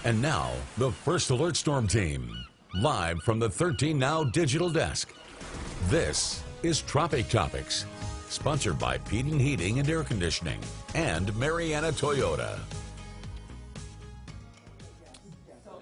And now, the First Alert Storm Team, live from the 13 Now digital desk. This is Tropic Topics, sponsored by Peden Heating and Air Conditioning and Mariana Toyota.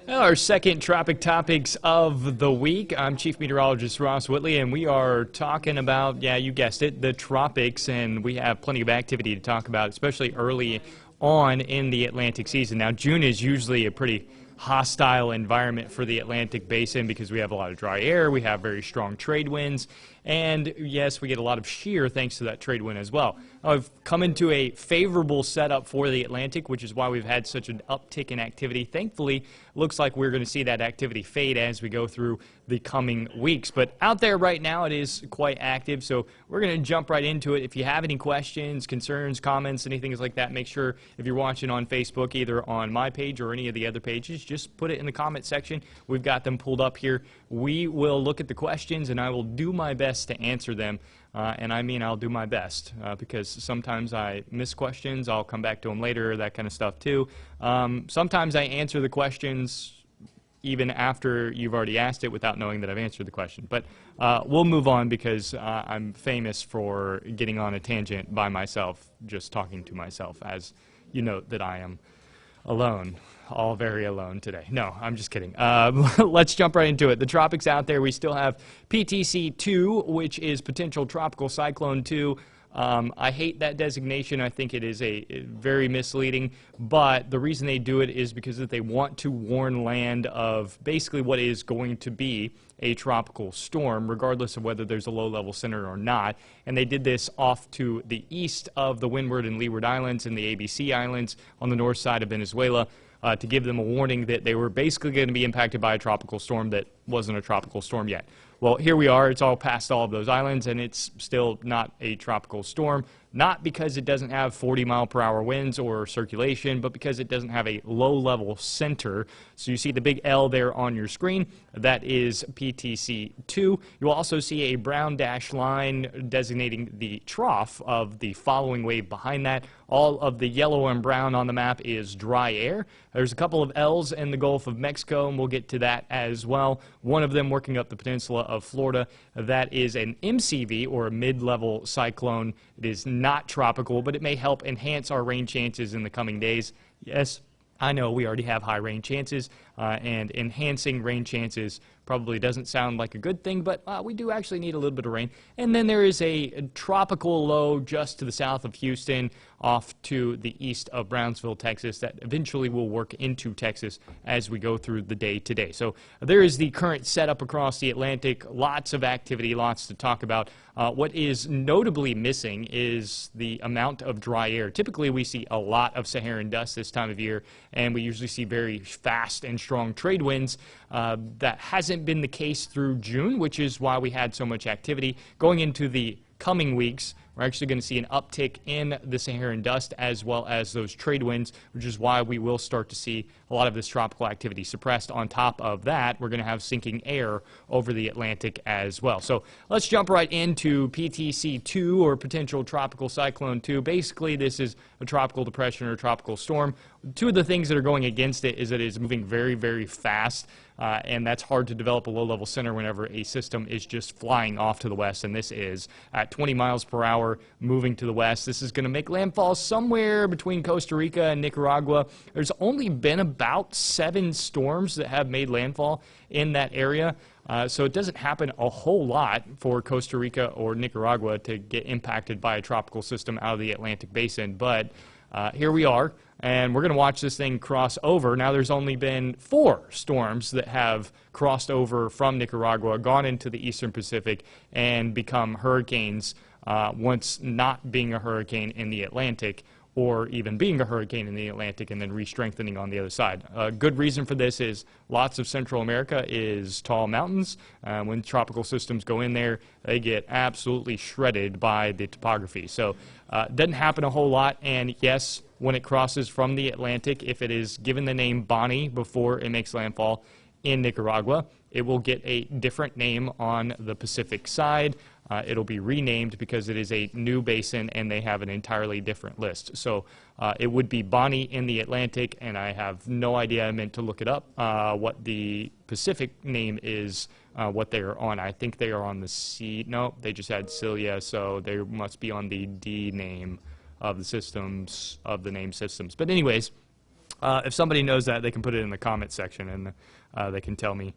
Our second Tropic Topics of the week. I'm Chief Meteorologist Ross Whitley, and we are talking about, yeah, you guessed it, the tropics, and we have plenty of activity to talk about, especially early on in the Atlantic season. Now, June is usually a pretty hostile environment for the Atlantic basin because we have a lot of dry air, we have very strong trade winds, and yes, we get a lot of shear thanks to that trade wind as well. I've come into a favorable setup for the Atlantic, which is why we've had such an uptick in activity. Thankfully, looks like we're going to see that activity fade as we go through the coming weeks. But out there right now, it is quite active, so we're going to jump right into it. If you have any questions, concerns, comments, anything like that, make sure if you're watching on Facebook, either on my page or any of the other pages, just put it in the comment section. We've got them pulled up here. We will look at the questions, and I will do my best to answer them. And I mean I'll do my best because sometimes I miss questions. I'll come back to them later, that kind of stuff too. Sometimes I answer the questions even after you've already asked it without knowing that I've answered the question. But we'll move on because I'm famous for getting on a tangent by myself, just talking to myself, as you note that I am alone, all very alone today. No, I'm just kidding. Let's jump right into it. The tropics out there, we still have PTC-2, which is potential tropical cyclone 2. I hate that designation. I think it is a very misleading, but the reason they do it is because they want to warn land of basically what is going to be a tropical storm, regardless of whether there's a low-level center or not. And they did this off to the east of the Windward and Leeward Islands and the ABC Islands on the north side of Venezuela to give them a warning that they were basically going to be impacted by a tropical storm that wasn't a tropical storm yet. Well, here we are. It's all past all of those islands, and it's still not a tropical storm, not because it doesn't have 40-mile-per-hour winds or circulation, but because it doesn't have a low-level center. So you see the big L there on your screen. That is PTC-2. You'll also see a brown dashed line designating the trough of the following wave behind that. All of the yellow and brown on the map is dry air. There's a couple of L's in the Gulf of Mexico, and we'll get to that as well. One of them working up the peninsula of Florida. That is an MCV, or a mid-level cyclone. It is not tropical, but it may help enhance our rain chances in the coming days. Yes, I know we already have high rain chances, and enhancing rain chances probably doesn't sound like a good thing, but we do actually need a little bit of rain. And then there is a tropical low just to the south of Houston, off to the east of Brownsville, Texas, that eventually will work into Texas as we go through the day today. So there is the current setup across the Atlantic. Lots of activity, lots to talk about. What is notably missing is the amount of dry air. Typically, we see a lot of Saharan dust this time of year, and we usually see very fast and strong trade winds. That hasn't been the case through June, which is why we had so much activity. Going into the coming weeks, we're actually going to see an uptick in the Saharan dust as well as those trade winds, which is why we will start to see a lot of this tropical activity suppressed. On top of that, we're going to have sinking air over the Atlantic as well. So let's jump right into PTC-2, or potential tropical cyclone 2. Basically, this is a tropical depression or tropical storm. Two of the things that are going against it is that it is moving very, very fast, and that's hard to develop a low-level center whenever a system is just flying off to the west, and this is at 20 miles per hour moving to the west. This is going to make landfall somewhere between Costa Rica and Nicaragua. There's only been about 7 storms that have made landfall in that area. So it doesn't happen a whole lot for Costa Rica or Nicaragua to get impacted by a tropical system out of the Atlantic basin, but here we are, and we're going to watch this thing cross over. Now, there's only been 4 storms that have crossed over from Nicaragua, gone into the eastern Pacific, and become hurricanes once not being a hurricane in the Atlantic, or even being a hurricane in the Atlantic and then re-strengthening on the other side. A good reason for this is lots of Central America is tall mountains. When tropical systems go in there, they get absolutely shredded by the topography. So it doesn't happen a whole lot, and yes, when it crosses from the Atlantic, if it is given the name Bonnie before it makes landfall in Nicaragua, it will get a different name on the Pacific side. it'll be renamed because it is a new basin and they have an entirely different list. So it would be Bonnie in the Atlantic, and I have no idea. I meant to look it up, what the Pacific name is, what they are on. I think they are on the C. No, they just had Cilia, so they must be on the D name of the systems, of the name systems. But anyways, if somebody knows that, they can put it in the comment section, and they can tell me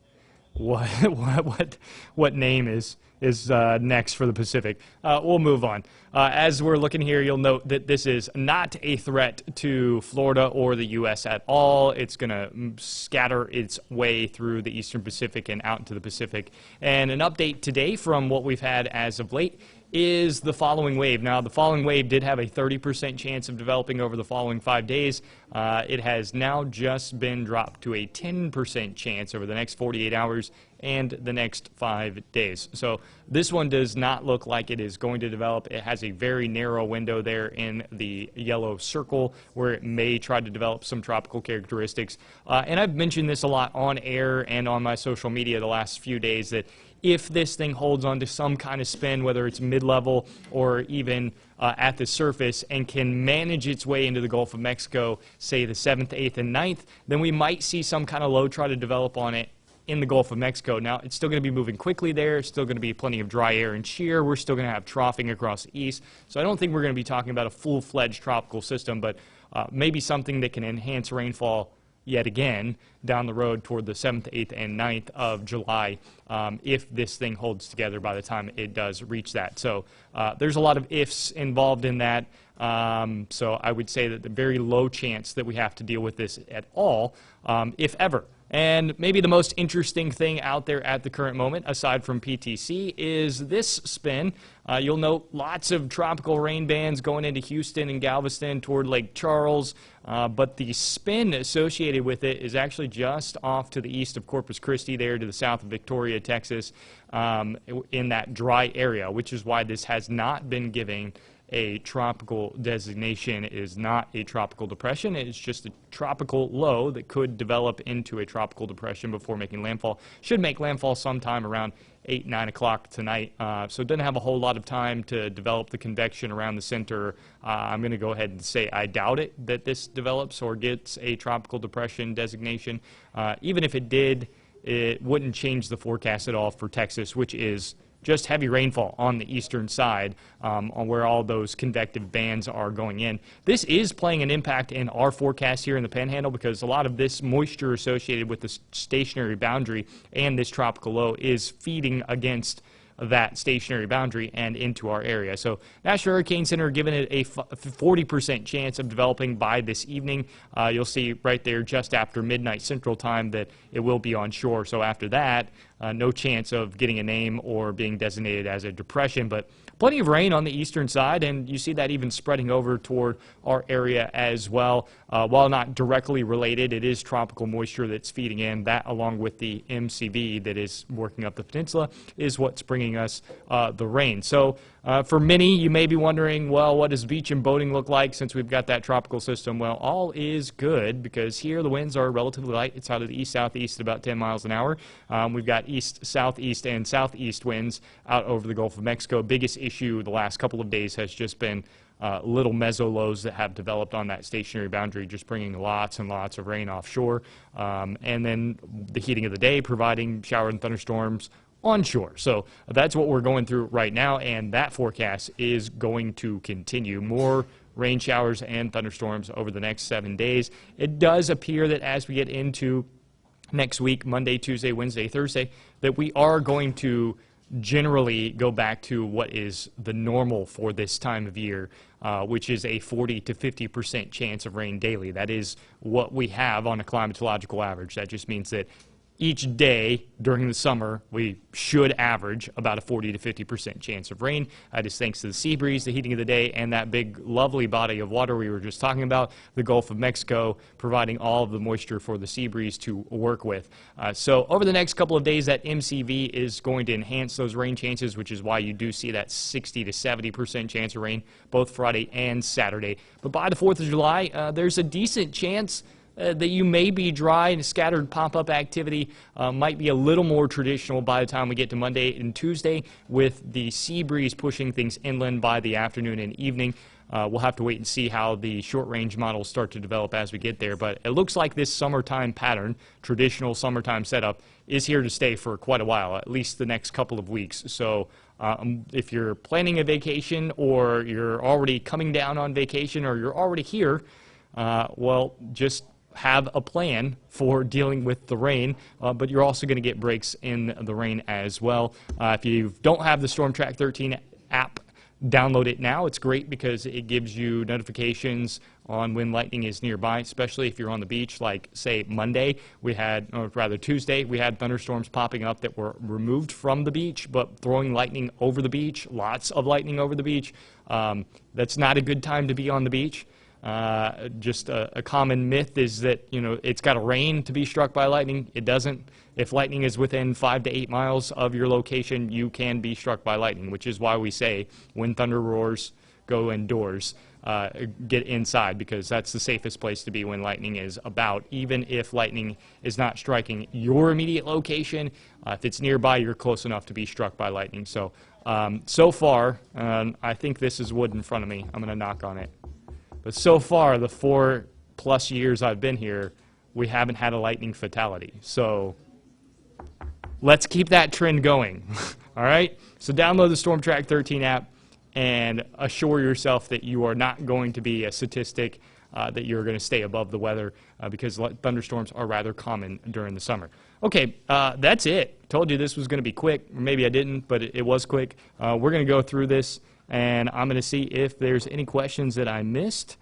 what name is next for the Pacific. We'll move on. As we're looking here, you'll note that this is not a threat to Florida or the U.S. at all. It's going to scatter its way through the eastern Pacific and out into the Pacific. And an update today from what we've had as of late is the following wave. Now, the following wave did have a 30% chance of developing over the following 5 days. It has now just been dropped to a 10% chance over the next 48 hours and the next 5 days. So this one does not look like it is going to develop. It has a very narrow window there in the yellow circle where it may try to develop some tropical characteristics. And I've mentioned this a lot on air and on my social media the last few days, that if this thing holds on to some kind of spin, whether it's mid-level or even at the surface, and can manage its way into the Gulf of Mexico, say the 7th, 8th, and 9th, then we might see some kind of low try to develop on it in the Gulf of Mexico. Now, it's still going to be moving quickly there. It's still going to be plenty of dry air and shear. We're still going to have troughing across the east. So I don't think we're going to be talking about a full-fledged tropical system, but maybe something that can enhance rainfall yet again down the road toward the 7th, 8th, and 9th of July if this thing holds together by the time it does reach that. So there's a lot of ifs involved in that. So I would say that the very low chance that we have to deal with this at all, if ever. And maybe the most interesting thing out there at the current moment, aside from PTC, is this spin. You'll note lots of tropical rain bands going into Houston and Galveston toward Lake Charles, but the spin associated with it is actually just off to the east of Corpus Christi there to the south of Victoria, Texas, in that dry area, which is why this has not been giving a tropical designation. It is not a tropical depression. It's just a tropical low that could develop into a tropical depression before making landfall. Should make landfall sometime around 8, 9 o'clock tonight. So it doesn't have a whole lot of time to develop the convection around the center. I'm going to go ahead and say I doubt it that this develops or gets a tropical depression designation. Even if it did, it wouldn't change the forecast at all for Texas, which is just heavy rainfall on the eastern side on where all those convective bands are going in. This is playing an impact in our forecast here in the Panhandle because a lot of this moisture associated with the stationary boundary and this tropical low is feeding against that stationary boundary and into our area. So National Hurricane Center giving it a 40% chance of developing by this evening. You'll see right there just after midnight Central Time that it will be on shore. So after that, no chance of getting a name or being designated as a depression, but plenty of rain on the eastern side, and you see that even spreading over toward our area as well. While not directly related, it is tropical moisture that's feeding in. That, along with the MCV that is working up the peninsula, is what's bringing us the rain. So for many, you may be wondering, well, what does beach and boating look like since we've got that tropical system? Well, all is good because here the winds are relatively light. It's out of the east-southeast at about 10 miles an hour. We've got east-southeast and southeast winds out over the Gulf of Mexico. Biggest issue the last couple of days has just been little meso-lows that have developed on that stationary boundary, just bringing lots and lots of rain offshore. And then the heating of the day providing shower and thunderstorms onshore. So that's what we're going through right now, and that forecast is going to continue. More rain showers and thunderstorms over the next 7 days. It does appear that as we get into next week, Monday, Tuesday, Wednesday, Thursday, that we are going to generally go back to what is the normal for this time of year, which is a 40 to 50% chance of rain daily. That is what we have on a climatological average. That just means that each day during the summer, we should average about a 40 to 50% chance of rain. That is thanks to the sea breeze, the heating of the day, and that big, lovely body of water we were just talking about, the Gulf of Mexico, providing all of the moisture for the sea breeze to work with. So over the next couple of days, that MCV is going to enhance those rain chances, which is why you do see that 60 to 70% chance of rain both Friday and Saturday. But by the 4th of July, there's a decent chance that you may be dry and scattered pop-up activity might be a little more traditional by the time we get to Monday and Tuesday, with the sea breeze pushing things inland by the afternoon and evening. We'll have to wait and see how the short-range models start to develop as we get there, but it looks like this summertime pattern, traditional summertime setup, is here to stay for quite a while, at least the next couple of weeks. So if you're planning a vacation, or you're already coming down on vacation, or you're already here, well, just have a plan for dealing with the rain, but you're also going to get breaks in the rain as well. If you don't have the Storm Track 13 app, download it now. It's great because it gives you notifications on when lightning is nearby, especially if you're on the beach. Like, say, Monday, or rather Tuesday, we had thunderstorms popping up that were removed from the beach, but throwing lightning over the beach, lots of lightning over the beach. That's not a good time to be on the beach. Just a common myth is that, it's got to rain to be struck by lightning. It doesn't. If lightning is within 5 to 8 miles of your location, you can be struck by lightning, which is why we say when thunder roars, go indoors, get inside, because that's the safest place to be when lightning is about. Even if lightning is not striking your immediate location, if it's nearby, you're close enough to be struck by lightning. So, so far, I think this is wood in front of me. I'm going to knock on it. But so far, the 4+ years I've been here, we haven't had a lightning fatality. So let's keep that trend going. All right? So download the Storm Track 13 app and assure yourself that you are not going to be a statistic, that you're going to stay above the weather, because thunderstorms are rather common during the summer. Okay, that's it. Told you this was going to be quick. Or maybe I didn't, but it was quick. We're going to go through this, and I'm going to see if there's any questions that I missed.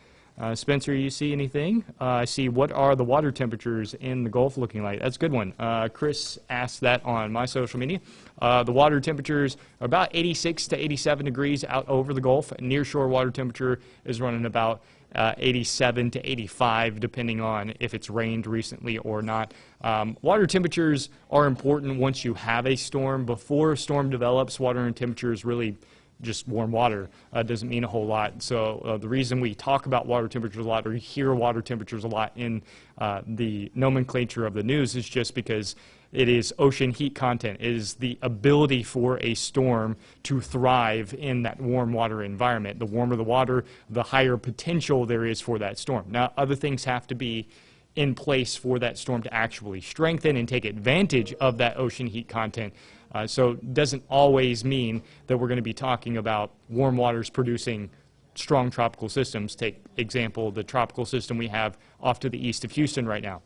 Spencer, you see anything? I see, what are the water temperatures in the Gulf looking like? That's a good one. Chris asked that on my social media. The water temperatures are about 86 to 87 degrees out over the Gulf. Nearshore water temperature is running about 87 to 85, depending on if it's rained recently or not. Water temperatures are important once you have a storm. Before a storm develops, water and temperature is really just warm water. Doesn't mean a whole lot. So the reason we talk about water temperatures a lot, or hear water temperatures a lot in the nomenclature of the news, is just because it is ocean heat content. It is the ability for a storm to thrive in that warm water environment. The warmer the water, the higher potential there is for that storm. Now, other things have to be in place for that storm to actually strengthen and take advantage of that ocean heat content. So it doesn't always mean that we're going to be talking about warm waters producing strong tropical systems. Take example, the tropical system we have off to the east of Houston right now.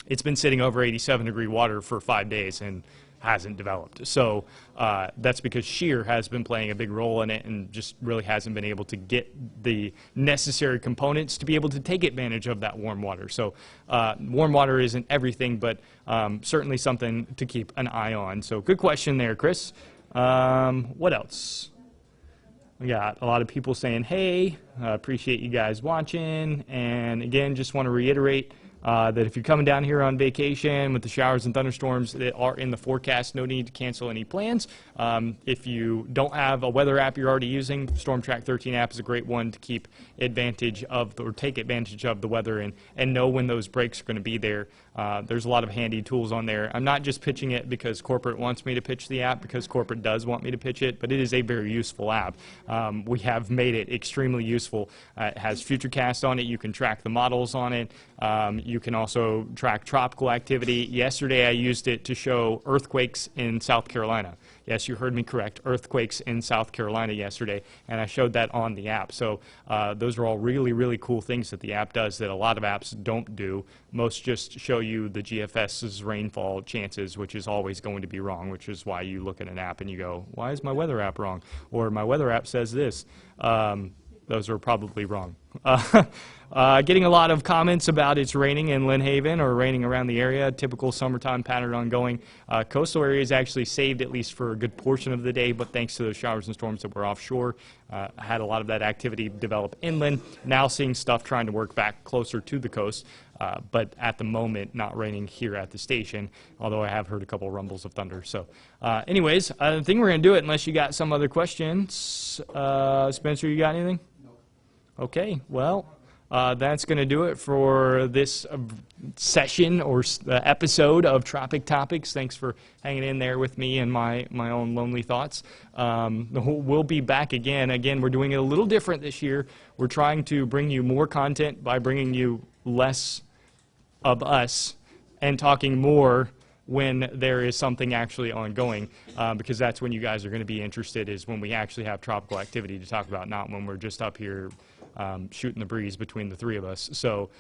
It's been sitting over 87-degree water for 5 days and hasn't developed. So that's because shear has been playing a big role in it, and just really hasn't been able to get the necessary components to be able to take advantage of that warm water. So warm water isn't everything, but certainly something to keep an eye on. So good question there, Chris. What else? We got a lot of people saying, hey, appreciate you guys watching. And again, just want to reiterate that if you're coming down here on vacation with the showers and thunderstorms that are in the forecast, no need to cancel any plans. If you don't have a weather app you're already using, Storm Track 13 app is a great one to keep advantage of, or take advantage of the weather and know when those breaks are going to be there. There's a lot of handy tools on there. I'm not just pitching it because corporate wants me to pitch the app, because corporate does want me to pitch it, but it is a very useful app. We have made it extremely useful. It has Futurecast on it. You can track the models on it. You can also track tropical activity. Yesterday I used it to show earthquakes in South Carolina. Yes, you heard me correct. Earthquakes in South Carolina yesterday, and I showed that on the app. So those are all really, really cool things that the app does that a lot of apps don't do. Most just show you the GFS's rainfall chances, which is always going to be wrong, which is why you look at an app and you go, why is my weather app wrong? Or my weather app says this. Those are probably wrong. Getting a lot of comments about it's raining in Lynn Haven or raining around the area. Typical summertime pattern ongoing. Coastal areas actually saved at least for a good portion of the day, but thanks to those showers and storms that were offshore, had a lot of that activity develop inland. Now seeing stuff trying to work back closer to the coast, but at the moment not raining here at the station, although I have heard a couple rumbles of thunder. So anyways, I think we're going to do it unless you got some other questions. Spencer, you got anything? Okay, well, that's going to do it for this session or episode of Tropic Topics. Thanks for hanging in there with me and my own lonely thoughts. We'll be back again. Again, we're doing it a little different this year. We're trying to bring you more content by bringing you less of us and talking more when there is something actually ongoing, because that's when you guys are going to be interested, is when we actually have tropical activity to talk about, not when we're just up here shooting the breeze between the three of us. So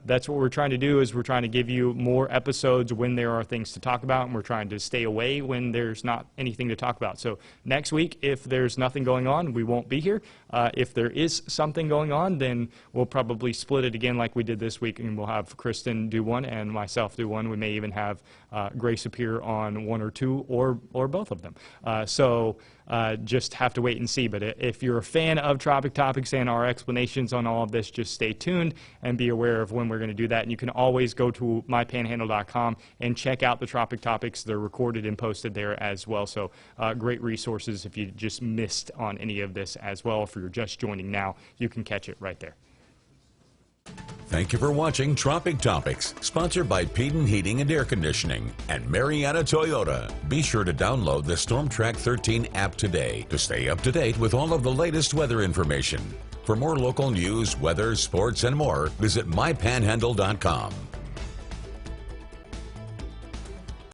that's what we're trying to do, is we're trying to give you more episodes when there are things to talk about, and we're trying to stay away when there's not anything to talk about. So next week, if there's nothing going on, we won't be here. If there is something going on, then we'll probably split it again like we did this week, and we'll have Kristen do one and myself do one. We may even have Grace appear on one or two or both of them. Just have to wait and see. But if you're a fan of Tropic Topics and our explanations on all of this, just stay tuned and be aware of when we're going to do that. And you can always go to mypanhandle.com and check out the Tropic Topics. They're recorded and posted there as well. So great resources if you just missed on any of this as well. If you're just joining now, you can catch it right there. Thank you for watching Tropic Topics, sponsored by Peden Heating and Air Conditioning and Marietta Toyota. Be sure to download the StormTrack 13 app today to stay up to date with all of the latest weather information. For more local news, weather, sports, and more, visit mypanhandle.com.